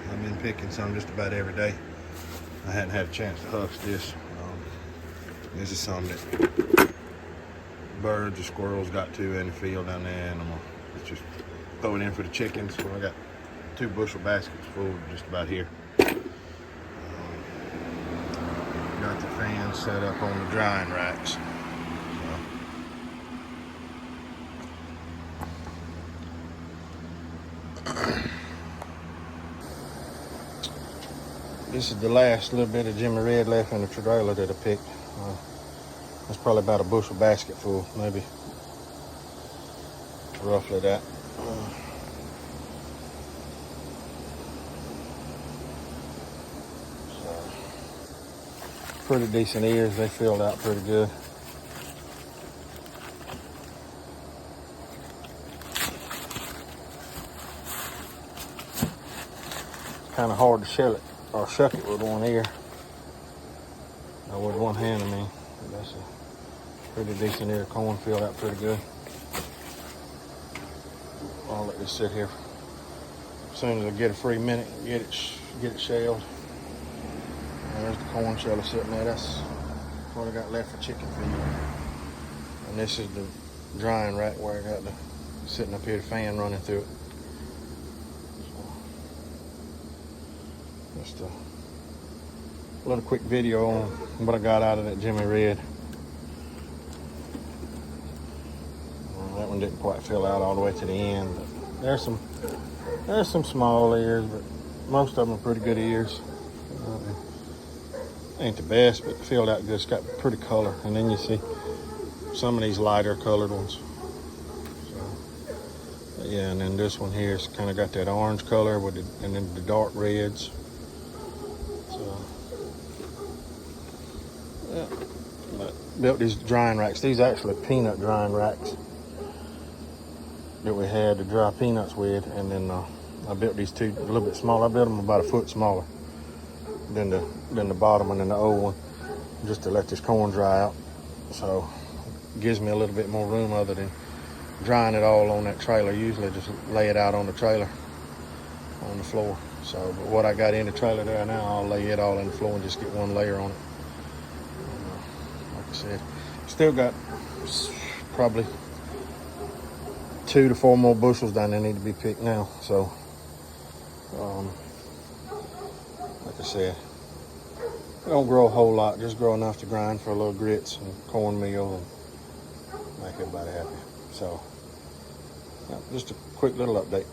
I've been picking some just about every day. I hadn't had a chance to husk this. This is some that birds or squirrels got to in the field down there, and I'm gonna just throw it in for the chickens. So I got 2 bushel baskets full just about here. Got the fans set up on the drying racks. This is the last little bit of Jimmy Red left in the trailer that I picked. That's probably about a bushel basket full, maybe roughly that. Pretty decent ears. They filled out pretty good. Kind of hard to shell it or shuck it with one ear. Or with one hand, I mean. But that's a pretty decent ear of corn, filled out pretty good. I'll let this sit here. As soon as I get a free minute, get it shelled. There's the corn sheller sitting there. That's what I got left for chicken feed. And this is the drying rack where I got the sitting up here, the fan running through it. So, just a little quick video on what I got out of that Jimmy Red. That one didn't quite fill out all the way to the end, but there's some small ears, but most of them are pretty good ears. Ain't the best, but filled out good. It's got pretty color, and then you see some of these lighter colored ones. So, yeah, and then this one here's kind of got that orange color with it, and then the dark reds. So, yeah, but built these drying racks. These are actually peanut drying racks that we had to dry peanuts with, and then I built these 2 a little bit smaller. I built them about a foot smaller than the bottom one and the old one, just to let this corn dry out. So it gives me a little bit more room other than drying it all on that trailer. Usually just lay it out on the trailer on the floor. So but what I got in the trailer there now, I'll lay it all in the floor and just get one layer on it. Like I said, still got probably 2 to 4 more bushels down there need to be picked now. So like I said, it don't grow a whole lot, just grow enough to grind for a little grits and cornmeal and make everybody happy. So, yeah, just a quick little update.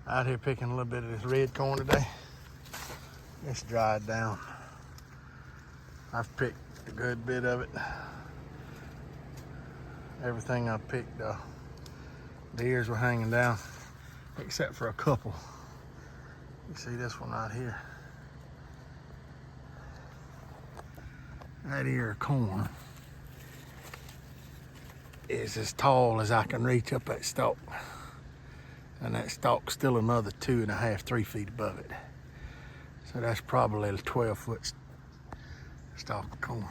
Out here picking a little bit of this red corn today. It's dried down. I've picked a good bit of it. Everything I picked, the ears were hanging down, except for a couple. You see this one right here. That ear of corn is as tall as I can reach up that stalk. And that stalk's still another 2.5, 3 feet above it. So that's probably a 12-foot stalk of corn.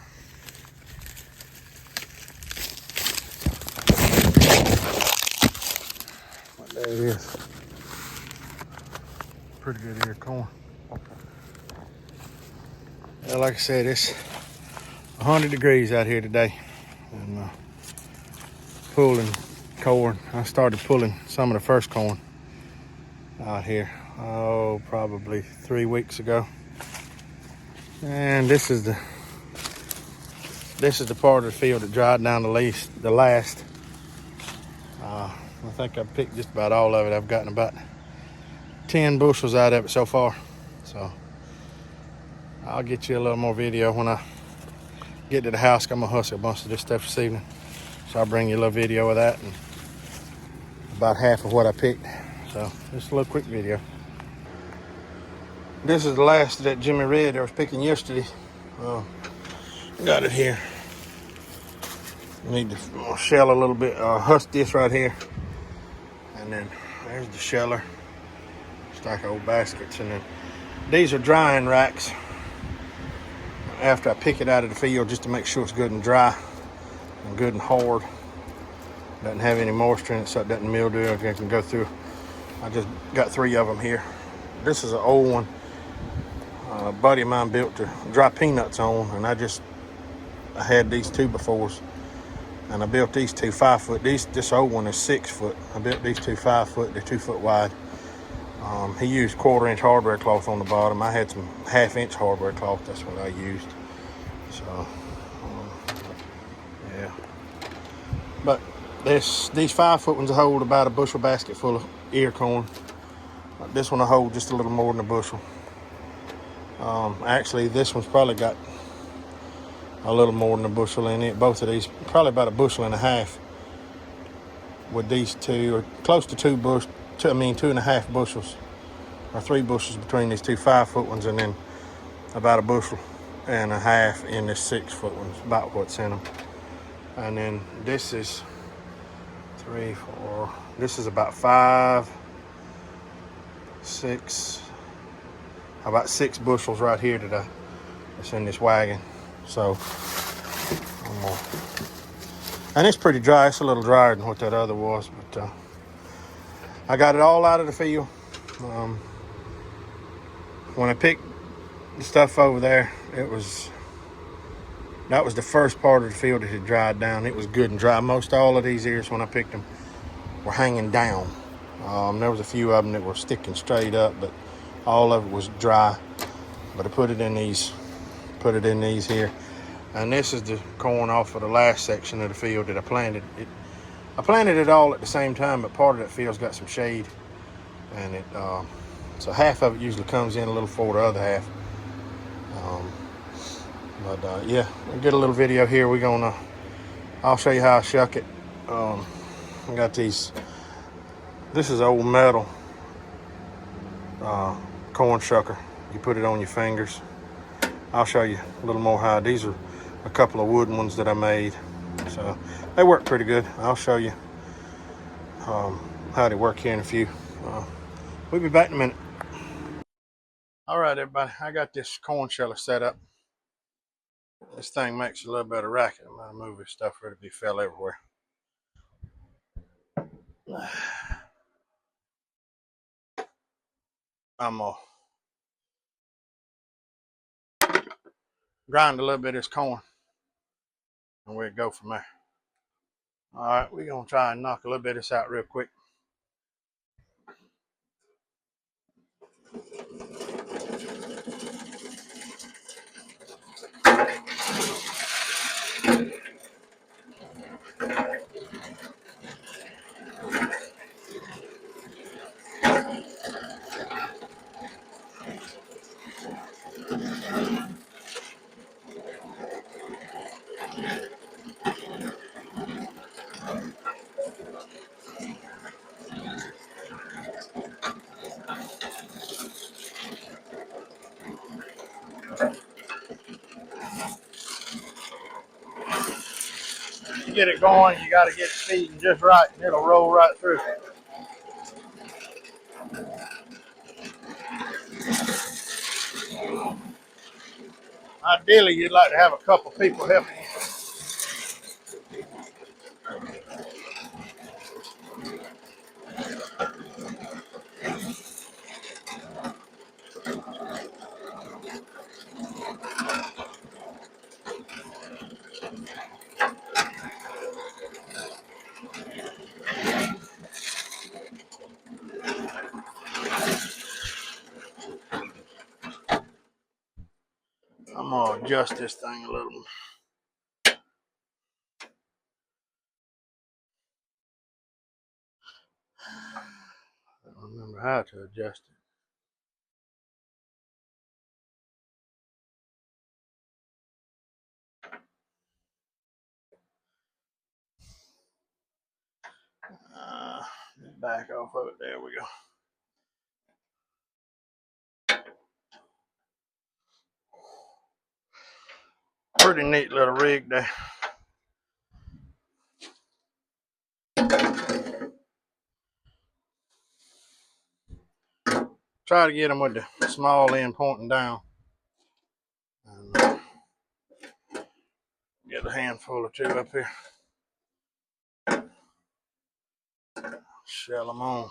But there it is. Pretty good ear of corn. Well, like I said, it's 100 degrees out here today, and pulling corn. I started pulling some of the first corn out here, probably 3 weeks ago. And this is the part of the field that dried down the last. I think I've picked just about all of it. I've gotten about 10 bushels out of it so far. So I'll get you a little more video when I get to the house. I'm gonna hustle a bunch of this stuff this evening. So I'll bring you a little video of that and about half of what I picked. So just a little quick video. This is the last of that Jimmy Red I was picking yesterday. Got it here. Need to shell a little bit, husk this right here. And then there's the sheller. Stack of old baskets. And then these are drying racks. After I pick it out of the field, just to make sure it's good and dry and good and hard. Doesn't have any moisture in it, so it doesn't mildew. I can go through I just got 3 of them here. This is an old one. A buddy of mine built to dry peanuts on, and I had these 2 befores, and I built these 2 5-foot. This old one is 6 foot. I built these 2 5-foot. They're 2 foot wide. He used 1/4-inch hardware cloth on the bottom. I had some 1/2-inch hardware cloth. That's what I used. So, yeah. But these 5-foot ones hold about a bushel basket full of ear corn. This one will hold just a little more than a bushel. Actually, this one's probably got a little more than a bushel in it. Both of these, probably about a bushel and a half with these 2, or close to 2.5 bushels, or 3 bushels between these 2 5-foot ones, and then about a bushel and a half in this 6-foot ones, about what's in them. And then this is 3, 4, this is about 5, 6, about 6 bushels right here that's in this wagon. So, and it's pretty dry. It's a little drier than what that other was, but I got it all out of the field. When I picked the stuff over there, that was the first part of the field that had dried down. It was good and dry. Most all of these ears, when I picked them, were hanging down. There was a few of them that were sticking straight up, but all of it was dry. But I put it in these here. And this is the corn off of the last section of the field that I planted. I planted it all at the same time, but part of that field's got some shade, and so half of it usually comes in a little before the other half. Yeah, we'll get a little video here. I'll show you how I shuck it. I got these. This is old metal corn shucker. You put it on your fingers. I'll show you a little more how. These are a couple of wooden ones that I made, so they work pretty good. I'll show you how they work here in a few. We'll be back in a minute. All right, everybody, I got this corn sheller set up. This thing makes a little bit of racket. I'm gonna move this stuff for it to be fell everywhere. I'm gonna grind a little bit of this corn, and we'll go from there. All right, we're gonna try and knock a little bit of this out real quick. To get it going, you got to get it feeding just right, and it'll roll right through. Ideally, you'd like to have a couple people helping you. I'm gonna adjust this thing a little. I don't remember how to adjust it. Back off of it. There we go. Pretty neat little rig there. Try to get them with the small end pointing down. And get a handful or 2 up here. Shell them on.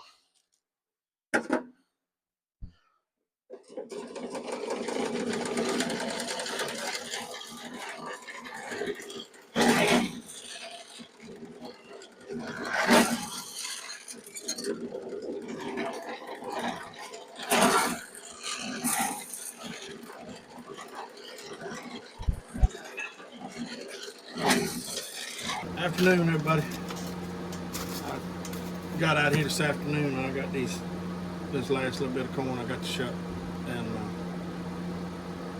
afternoon, everybody. I got out here this afternoon and I got this last little bit of corn I got to shuck. And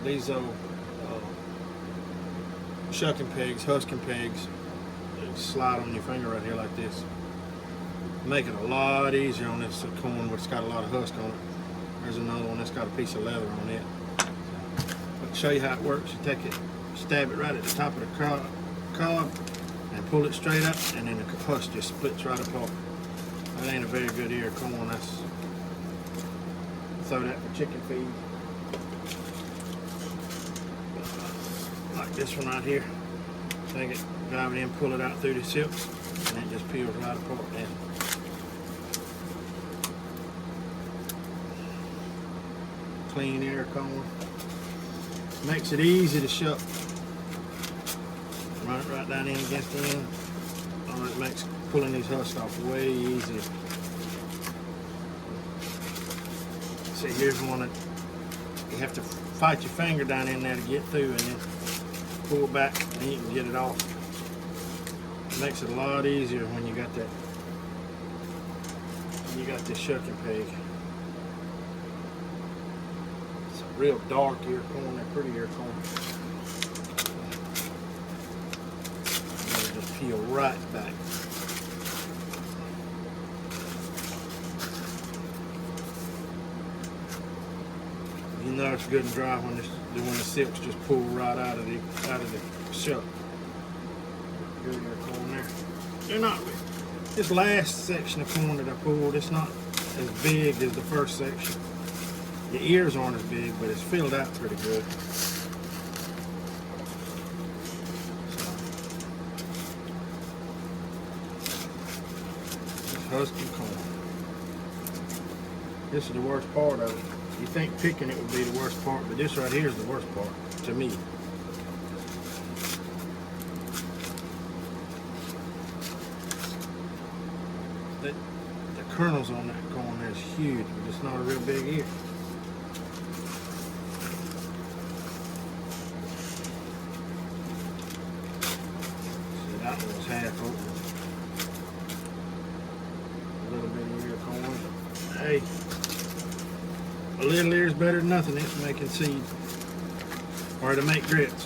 these old shucking pegs, husking pegs, they slide on your finger right here like this. Make it a lot easier on this corn that's got a lot of husk on it. There's another one that's got a piece of leather on it. But to show you how it works, you take it, stab it right at the top of the cob and pull it straight up, and then the husk just splits right apart. That ain't a very good ear of corn. That's throw that for chicken feed. Like this one right here. Take it, drive it in, pull it out through the sips, and it just peels right apart then. Clean ear of corn. Makes it easy to shuck. Run it right down in against the end. Oh, it makes pulling these husks off way easier. See, here's one that you have to fight your finger down in there to get through, and then pull it back and you can get it off. It makes it a lot easier when you got that. You got this shucking peg. It's a real dark ear corn, that pretty ear corn. And it'll just peel right back. You know it's good and dry when the silks just pull right out of the shuck. Good ear corn there. They're not. This last section of corn that I pulled, it's not as big as the first section. The ears aren't as big, but it's filled out pretty good. Husking corn. This is the worst part of it. You think picking it would be the worst part, but this right here is the worst part, to me. The kernels on that corn there is huge, but it's not a real big ear. See, that one was half open. A little bit of ear corn. Hey. A little ear is better than nothing. It's making seed, or to make grits.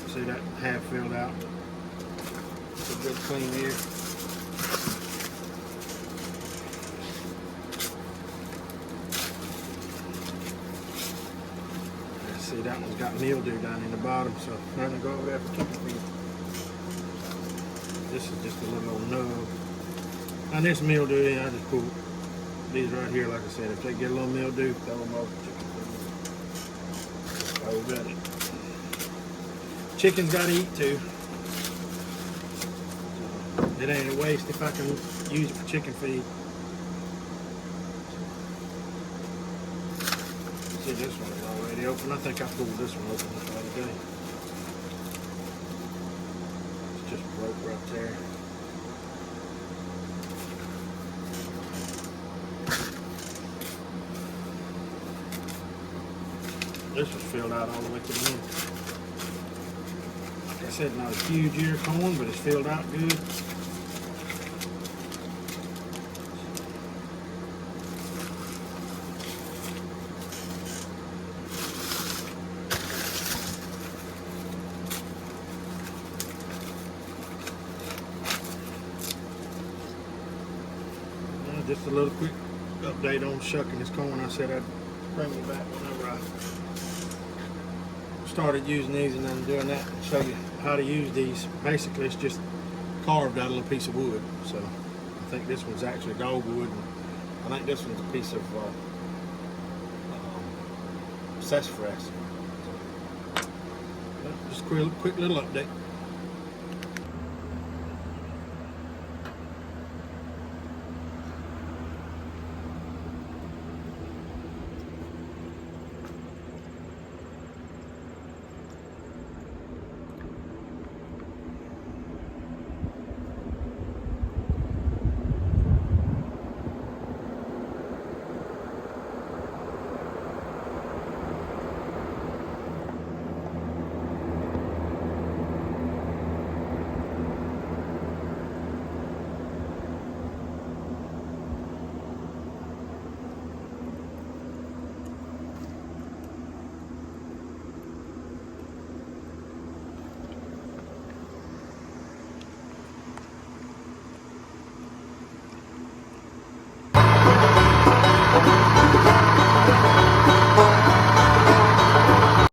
See that half filled out. It's a good clean ear. See, that one's got mildew down in the bottom, so I'm gonna go over there for chicken feed. This is just a little old nub. And this mildew, I just pull these right here, like I said, if they get a little mildew, throw them over chicken feed. Oh, got it. Chicken's got to eat too. It ain't a waste if I can use it for chicken feed. See, this one is already open. I think I pulled this one open the other day. It's just broke right there. This was filled out all the way to the end. Like I said, not a huge ear corn, but it's filled out good. Just a little quick update on shucking this corn. I said I'd bring it back whenever I started using these, and then doing that and show you how to use these. Basically, it's just carved out a little piece of wood. So I think this one's actually dogwood, and I think this one's a piece of sassafras. Just a quick little update.